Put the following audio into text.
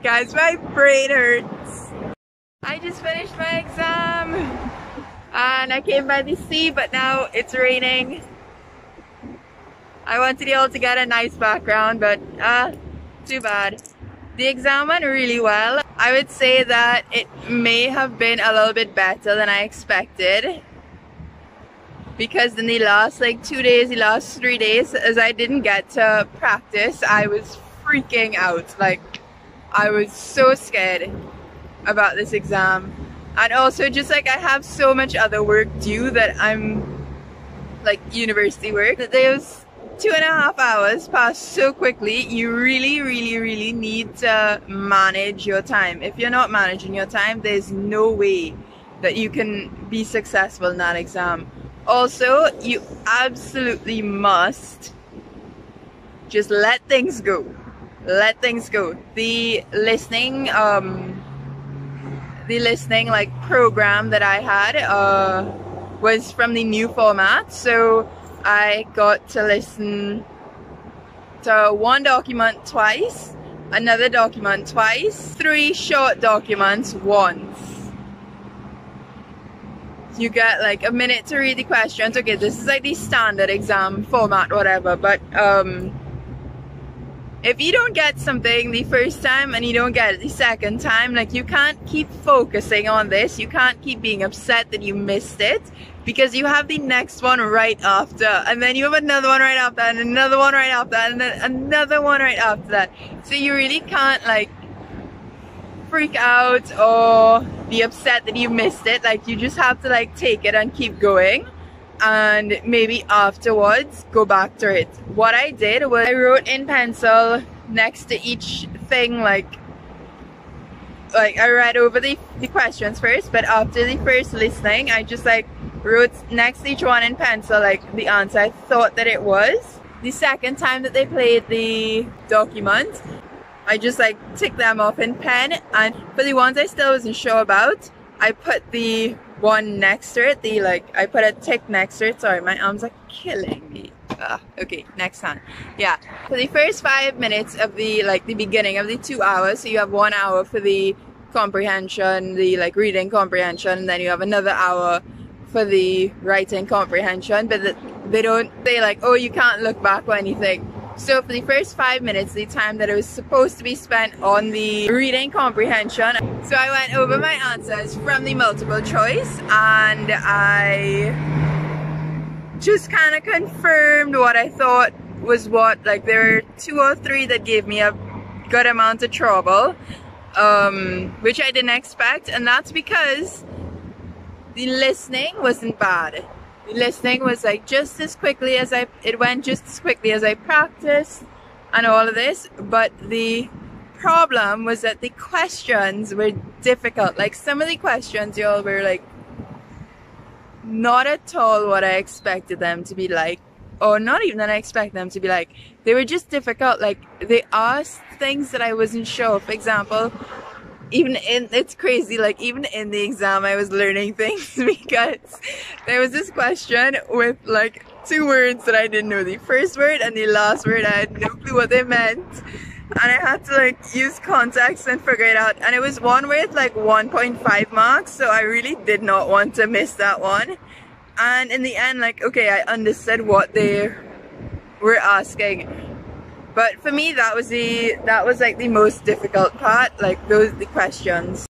Guys, my brain hurts. I just finished my exam and I came by the sea, but now it's raining. I wanted you all to get a nice background, but too bad. The exam went really well. I would say that it may have been a little bit better than I expected, because in the last like 2 days, the last 3 days, as I didn't get to practice, I was freaking out. Like, I was so scared about this exam. And also just like I have so much other work due that I'm like university work, that those 2.5 hours pass so quickly. You really need to manage your time. If you're not managing your time, there's no way that you can be successful in that exam. Also, you absolutely must just let things go. Let things go. The listening like program that I had was from the new format, so I got to listen to one document twice, another document twice, 3 short documents once. You get like a minute to read the questions. Okay, this is like the standard exam format, whatever, but if you don't get something the first time and you don't get it the second time, like, you can't keep focusing on this. You can't keep being upset that you missed it, because you have the next one right after, and then you have another one right after, and another one right after, and then another one right after that. So you really can't like freak out or be upset that you missed it. Like, you just have to like take it and keep going, and maybe afterwards go back to it. What I did was I wrote in pencil next to each thing, like I read over the questions first, but after the first listening, I just like wrote next to each one in pencil like the answer I thought that it was. The second time that they played the document, I just like ticked them off in pen, and for the ones I still wasn't sure about, I put the one next to it, I put a tick next to it. Sorry, my arms are killing me. Okay, next time. Yeah, for the first 5 minutes of the beginning of the 2 hours, so you have 1 hour for the comprehension, the reading comprehension, and then you have another hour for the writing comprehension, but they don't say like, oh, you can't look back or anything. So for the first 5 minutes, the time that it was supposed to be spent on the reading comprehension, so I went over my answers from the multiple choice, and I just kind of confirmed what I thought was what. Like, there were 2 or 3 that gave me a good amount of trouble, which I didn't expect, and that's because the listening wasn't bad. The listening was like just as quickly as it went just as quickly as I practiced and all of this, but the problem was that the questions were difficult. Like, some of the questions, y'all, were like not at all what I expected them to be like, or not even that I expect them to be like. They were just difficult. Like, they asked things that I wasn't sure. For example, it's crazy, like even in the exam I was learning things, because there was this question with like 2 words that I didn't know, the first word and the last word. I had no clue what they meant, and I had to like use context and figure it out, and it was one with like 1.5 marks, so I really did not want to miss that one. And in the end, like, okay, I understood what they were asking. But for me, that was like the most difficult part, like the questions.